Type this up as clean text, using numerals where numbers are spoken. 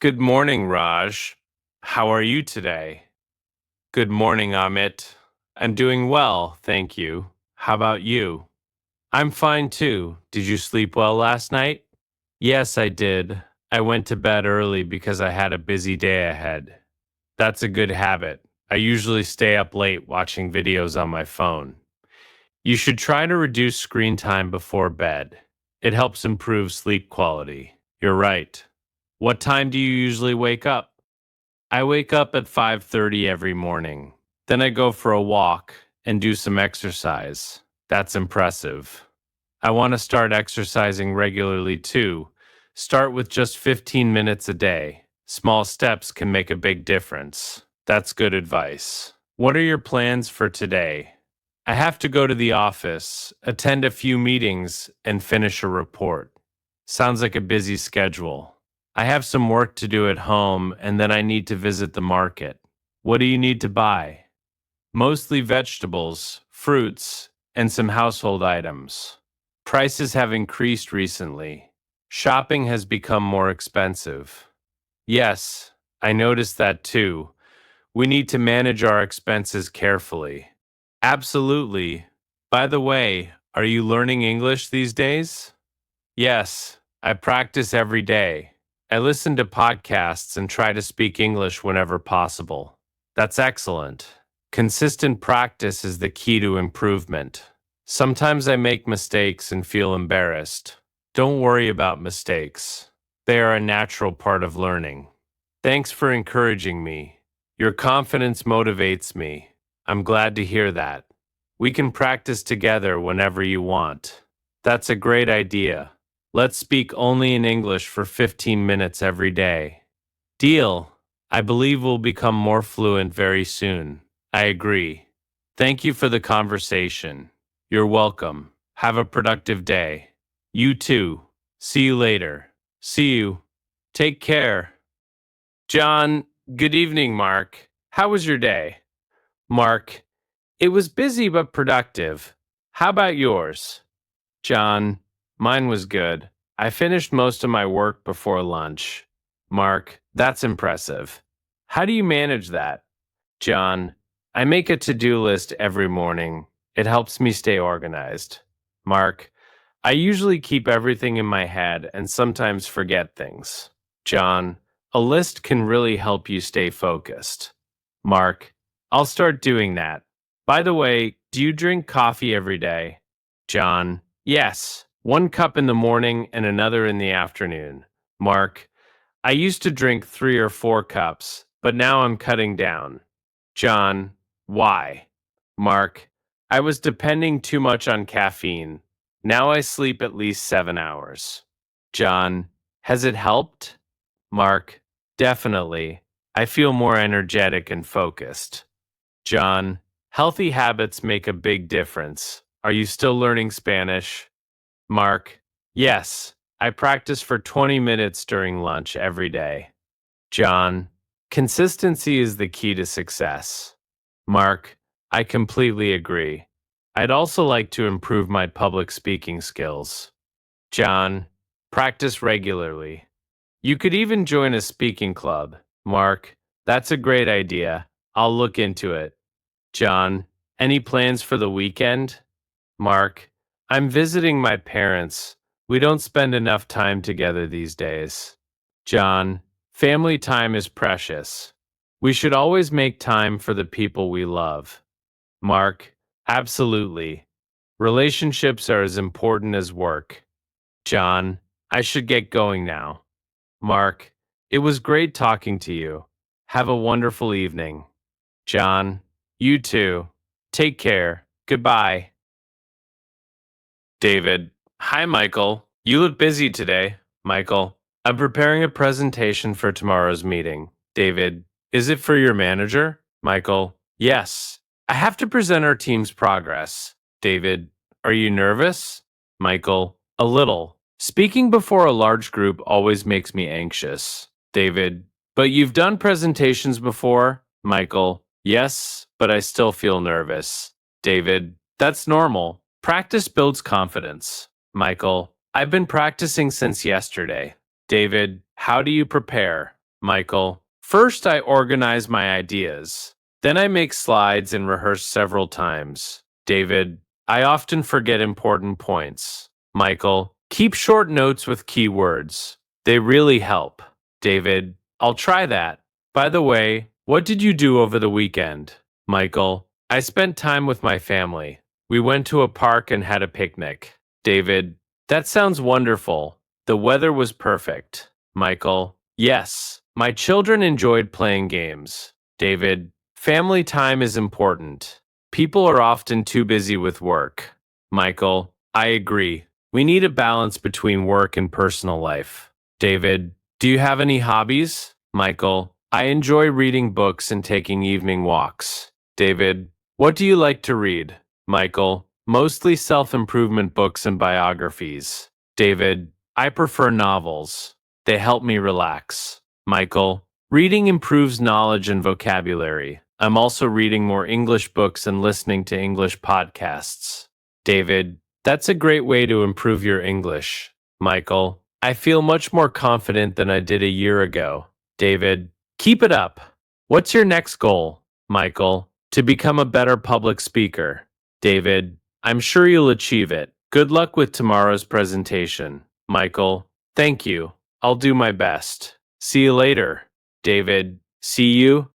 Good morning, Raj. How are you today? Good morning, Amit. I'm doing well, thank you. How about you? I'm fine too. Did you sleep well last night? Yes, I did. I went to bed early because I had a busy day ahead. That's a good habit. I usually stay up late watching videos on my phone. You should try to reduce screen time before bed. It helps improve sleep quality. You're right. What time do you usually wake up? I wake up at 5:30 every morning. Then I go for a walk and do some exercise. That's impressive. I want to start exercising regularly too. Start with just 15 minutes a day. Small steps can make a big difference. That's good advice. What are your plans for today? I have to go to the office, attend a few meetings, and finish a report. Sounds like a busy schedule. I have some work to do at home, and then I need to visit the market. What do you need to buy? Mostly vegetables, fruits, and some household items. Prices have increased recently. Shopping has become more expensive. Yes, I noticed that too. We need to manage our expenses carefully. Absolutely. By the way, are you learning English these days? Yes, I practice every day. I listen to podcasts and try to speak English whenever possible. That's excellent. Consistent practice is the key to improvement. Sometimes I make mistakes and feel embarrassed. Don't worry about mistakes. They are a natural part of learning. Thanks for encouraging me. Your confidence motivates me. I'm glad to hear that. We can practice together whenever you want. That's a great idea. Let's speak only in English for 15 minutes every day. Deal. I believe we'll become more fluent very soon. I agree. Thank you for the conversation. You're welcome. Have a productive day. You too. See you later. See you. Take care. John, good evening, Mark. How was your day? Mark, it was busy but productive. How about yours? John, mine was good. I finished most of my work before lunch. Mark, that's impressive. How do you manage that? John, I make a to-do list every morning. It helps me stay organized. Mark, I usually keep everything in my head and sometimes forget things. John, a list can really help you stay focused. Mark, I'll start doing that. By the way, do you drink coffee every day? John, yes, 1 cup in the morning and another in the afternoon. Mark, I used to drink 3 or 4 cups, but now I'm cutting down. John, why? Mark, I was depending too much on caffeine. Now I sleep at least 7 hours. John, has it helped? Mark, definitely. I feel more energetic and focused. John, healthy habits make a big difference. Are you still learning Spanish? Mark, yes. I practice for 20 minutes during lunch every day. John, consistency is the key to success. Mark, I completely agree. I'd also like to improve my public speaking skills. John, practice regularly. You could even join a speaking club. Mark, that's a great idea. I'll look into it. John, any plans for the weekend? Mark, I'm visiting my parents. We don't spend enough time together these days. John, family time is precious. We should always make time for the people we love. Mark, absolutely. Relationships are as important as work. John, I should get going now. Mark, it was great talking to you. Have a wonderful evening. John, you too. Take care. Goodbye. David, hi, Michael. You look busy today. Michael, I'm preparing a presentation for tomorrow's meeting. David, is it for your manager? Michael, yes. I have to present our team's progress. David, are you nervous? Michael, a little. Speaking before a large group always makes me anxious. David, but you've done presentations before? Michael, yes, but I still feel nervous. David, that's normal. Practice builds confidence. Michael, I've been practicing since yesterday. David, how do you prepare? Michael. First, I organize my ideas. Then I make slides and rehearse several times. David. I often forget important points. Michael. Keep short notes with key words. They really help. David. I'll try that. By the way, what did you do over the weekend? Michael. I spent time with my family. We went to a park and had a picnic. David. That sounds wonderful. The weather was perfect. Michael. Yes, my children enjoyed playing games. David. Family time is important. People are often too busy with work. Michael. I agree. We need a balance between work and personal life. David. Do you have any hobbies? Michael. I enjoy reading books and taking evening walks. David. What do you like to read? Michael. Mostly self-improvement books and biographies. David. I prefer novels. They help me relax. Michael. Reading improves knowledge and vocabulary. I'm also reading more English books and listening to English podcasts. David. That's a great way to improve your English. Michael. I feel much more confident than I did a year ago. David. Keep it up. What's your next goal? Michael. To become a better public speaker. David. I'm sure you'll achieve it. Good luck with tomorrow's presentation. Michael. Thank you. I'll do my best. See you later. David. See you.